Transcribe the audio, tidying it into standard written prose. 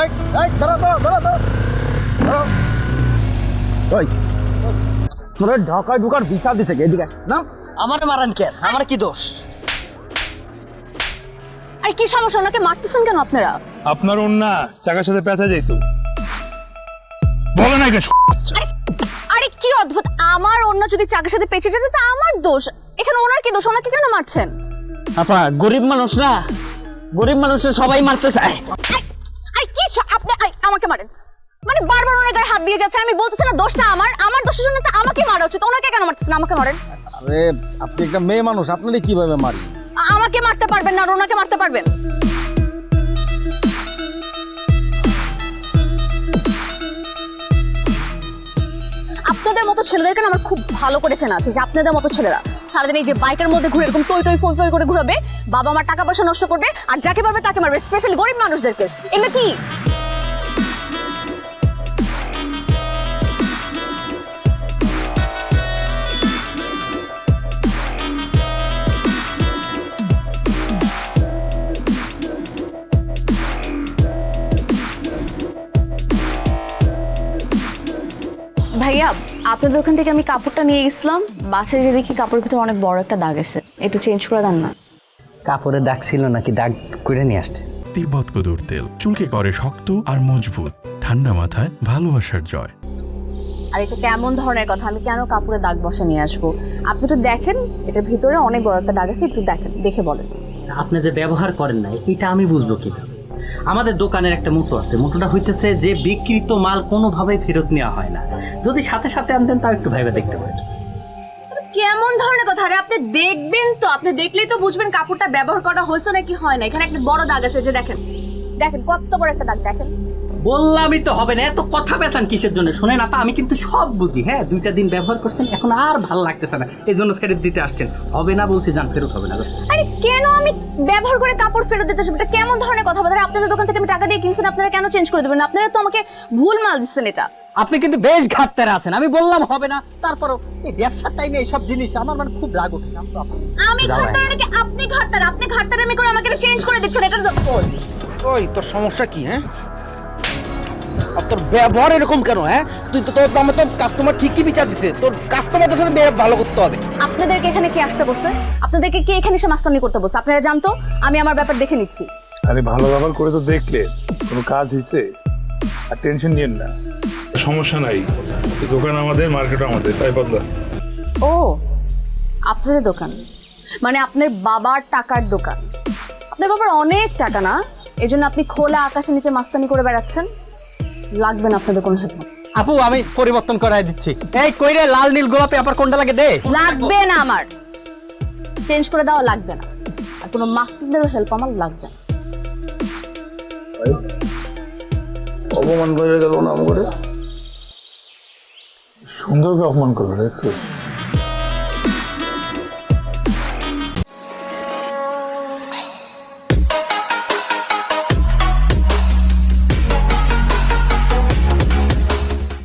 এই এই ধরো ওই তোরা ঢাকায় ঢুকার ভিসা দিছে কে এদিকে না? আমার মারান কেন? আমার কি দোষ? আর কি সমস্যা, ওনাকে মারতেছেন কেন আপনারা? আপনার অন্যা চাকার সাথে পেঁচা যাইতো বলে না কেন? আরে কি অদ্ভুত, আমার অন্য যদি চাকের সাথে পেঁচে যেত তা আমার দোষ, এখানে ওনার কি দোষ? ওনাকে কেন মারছেন? আপা গরিব মানুষ না, গরিব মানুষের সবাই মারতে চায়। আরে কি আপনি আমাকে মারেন মানে বারবার ওনার গায়ে হাত দিয়ে যাচ্ছেন। আমি বলতেছি না দোষটা আমার দোষের জন্য তো আমাকে মারা উচিত, ওনাকে কেন মারতেছেন? আমাকে মারেন। আরে আপনি একটা মেয়ে মানুষ, আপনারে কিভাবে মারি? আমাকে মারতে পারবেন না, আর ওনাকে মারতে পারবেন? আপনাদের মতো ছেলেদেরকে আমার খুব ভালো করে চেনা আছে যে আপনাদের মতো ছেলেরা সারাদিন এই যে বাইকের মধ্যে ঘুরে এরকম টই টই ফই ফই করে ঘুরাবে, বাবা মার টাকা পয়সা নষ্ট করবে, আর যাকে পারবে তাকে মারবে, স্পেশালি গরিব মানুষদেরকে। এগুলো কি? ভাইয়া আপনাদের ওখান থেকে আমি কাপড়টা নিয়ে গেছিলাম, বাসায় যে দেখি কাপড়ের ভিতরে অনেক বড় একটা দাগ আছে, একটু চেঞ্জ করে দেন না। কাপড়ে দাগ ছিল নাকি দাগ করে নিয়ে আসছে? তিব্বত কদুর তেল চুলকে করে শক্ত আর মজবুত, ঠান্ডা মাথায় ভালোবাসার জয়। আর এটা কেমন ধরনের কথা, আমি কেন কাপড়ে দাগ বসা নিয়ে আসবো? আপনি তো দেখেন এটার ভিতরে অনেক বড় একটা দাগ আছে, একটু দেখেন, দেখে বলেন। আপনি যে ব্যবহার করেন না এটা আমি বুঝবো কিভাবে? আমাদের দোকানের একটা মোটো আছে, মোটোটা হইতেছে যে বিক্রিত মাল কোনোভাবেই ফেরত নেওয়া হয় না। যদি সাথে সাথে আনতেন তাও একটু ভাইবা দেখতে পারি। কেমন ধরনের কথা? আরে আপনি দেখবেন তো, আপনি দেখলেই তো বুঝবেন কাপড়টা ব্যবহার করা হয়েছে নাকি হয় না। এখানে একটা বড় দাগ আছে, যে দেখেন দেখেন কত বড় একটা দাগ, দেখেন। বললামই তো হবে না, এত কথা পেছান কিসের জন্য? শোনেন আপা, আমি কিন্তু সব বুঝি। হ্যাঁ, 2টা দিন ব্যবহার করছেন, এখন আর ভালো লাগতেছে না, এই জন্য ফেরত দিতে আসছেন। হবে না বলছি, যান, ফেরত হবে না। আরে কেন আমি ব্যবহার করে কাপড় ফেরত দিতে আসবো? এটা কেমন ধরনের কথা বলেন? আপনাদের দোকান থেকে আমি টাকা দিয়ে কিনছেন, আপনারা কেন চেঞ্জ করে দেবেন? আপনারা তো আমাকে ভুল মাল দিচ্ছেন। এটা আপনি কিন্তু বেশ ঘাটতারে আছেন, আমি বললাম হবে না, তারপরও এই ব্যবসার টাইমে এইসব জিনিস আমার মানে খুব রাগ ওঠে। আমি ঘাটতার নাকি আপনি ঘাটতার? আপনি ঘাটতার আমি করে আমাকে চেঞ্জ করে দিচ্ছেন, এটা ওই তোর সমস্যা কি? হ্যাঁ, আর তোর ব্যবহার এরকম কেন? হ্যাঁ, তুই তো তোর দামে তো কাস্টমার ঠিকই বিচার দিছে, তোর কাস্টমারদের সাথে ভালো করতে হবে। আপনাদেরকে এখানে কে আসতে বসে? আপনাদেরকে কে এখানে এসে মাস্তানি করতে বসে? আপনারা জানতো, আমি আমার ব্যাপার দেখে নিচ্ছি। আরে ভালো ব্যবহার করে তো দেখলে কোনো কাজ হয়েছে, আর টেনশন নিয়েন না, সমস্যা নাই। দোকান আমাদের, মার্কেট আমাদের, তাই বদলা। ও, আপনাদের দোকান মানে আপনার বাবার টাকার দোকান? আপনার বাবার অনেক টাকা না, এই জন্য আপনি খোলা আকাশের নিচে মাস্তানি করে বেড়াচ্ছেন? লাগবে না আপনাদের কোনো হেল্প। আপু আমি পরিবর্তন করাই দিচ্ছি। এই কইরে লাল নীল গোলাপি আবার কোনটা লাগে দে। লাগবে না, আমার চেঞ্জ করে দেওয়া লাগবে না, আর কোনো মাস্তানদেরও হেল্প আমার লাগবে না। অপমান করে গেল না আমাকে, সুন্দরকে অপমান করলো, দেখছো?